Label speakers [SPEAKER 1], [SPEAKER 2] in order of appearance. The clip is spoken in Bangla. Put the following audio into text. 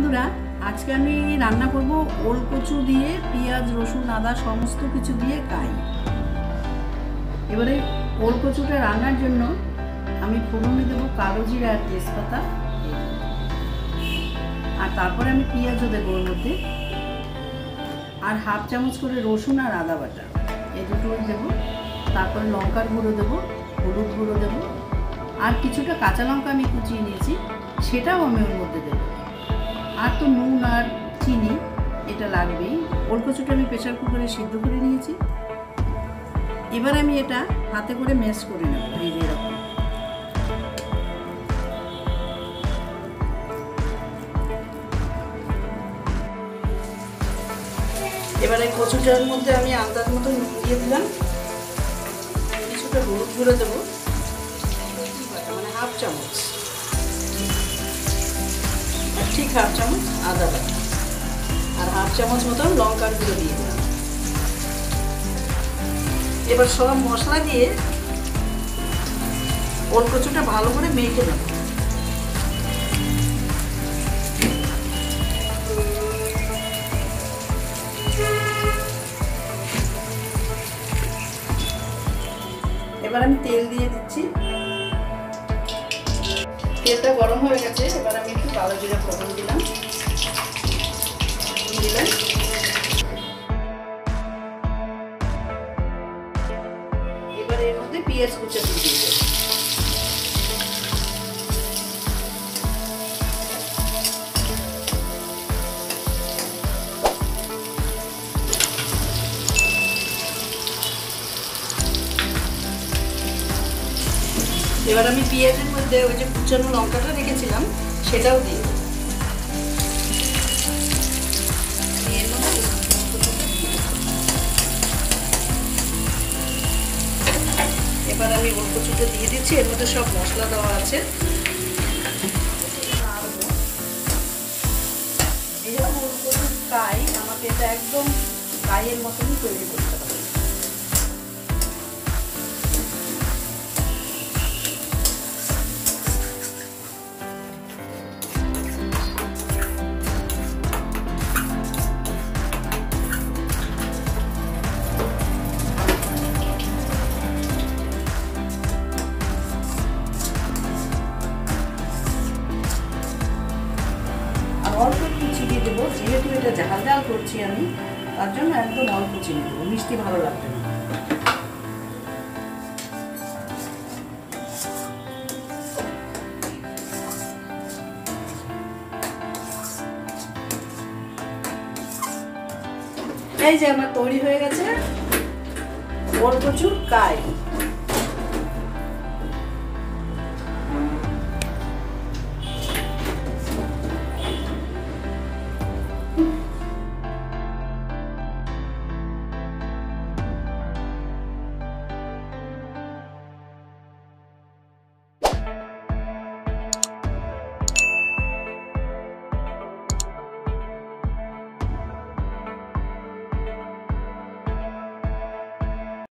[SPEAKER 1] বন্ধুরা, আজকে আমি রান্না করব ওলকচু দিয়ে পেঁয়াজ রসুন আদা সমস্ত কিছু দিয়ে কাই। এবারে ওলকচুটা রান্নার জন্য আমি ফোড়নে দেবো কালো জিরা আর তেজপাতা, আর তারপরে আমি পেঁয়াজও দেবো ওর মধ্যে, আর হাফ চামচ করে রসুন আর আদা বাটা এই দুটো দেবো। তারপরে লঙ্কার গুঁড়ো দেবো, হলুদ গুঁড়ো দেবো, আর কিছুটা কাঁচা লঙ্কা আমি কুচিয়ে নিয়েছি সেটাও আমি ওর মধ্যে দেবো। আর তো নুন আর চিনি এটা লাগবেই। ওলকচুটা আমি প্রেসার কুকারে সিদ্ধ করে নিয়েছি। এবার আমি এটা হাতে করে ম্যাশ করে নেব এই এরকম। এবার এই কচুটার মধ্যে আমি আন্দাজ মতো নুন দিয়ে দিলাম, কিছুটা হলুদ গুঁড়ো দেবো, মানে হাফ চামচ, ঠিক হাফ চামচ আদা বাটা, আর হাফ চামচ মতন লঙ্কার গুঁড়ো দিয়ে দিলাম। এবার সব মশলা দিয়ে ওলকচুটা ভালো করে মেখে নেব। এবার আমি তেল দিয়ে দিচ্ছি, তেলটা গরম হয়ে গেছে। এবার আমি একটু কালো জিরা ফোড়ন দিলাম, এবার এর মধ্যে পেঁয়াজ কুচি দিয়ে দেব। এবার আমি পেঁয়াজের মধ্যে ওই যে কুচানো লঙ্কাটা রেখেছিলাম সেটাও দিয়ে দেব। এবার আমি ওলকচুটা দিয়ে দিচ্ছি, এর মধ্যে সব মশলা দেওয়া আছে। যেরকম ওলকচু কাই, আমাকে এটা একদম কাইয়ের মতনই তৈরি করতে হবে। অল্প একটু চিনি দেবো, যেহেতু এটা ঝাল ঝাল করছি আমি, তার জন্য একদম অল্প চিনি দেবো, মিষ্টি ভালো লাগবে না। এই যে আমার তৈরি হয়ে গেছে ওলকচুর কাই।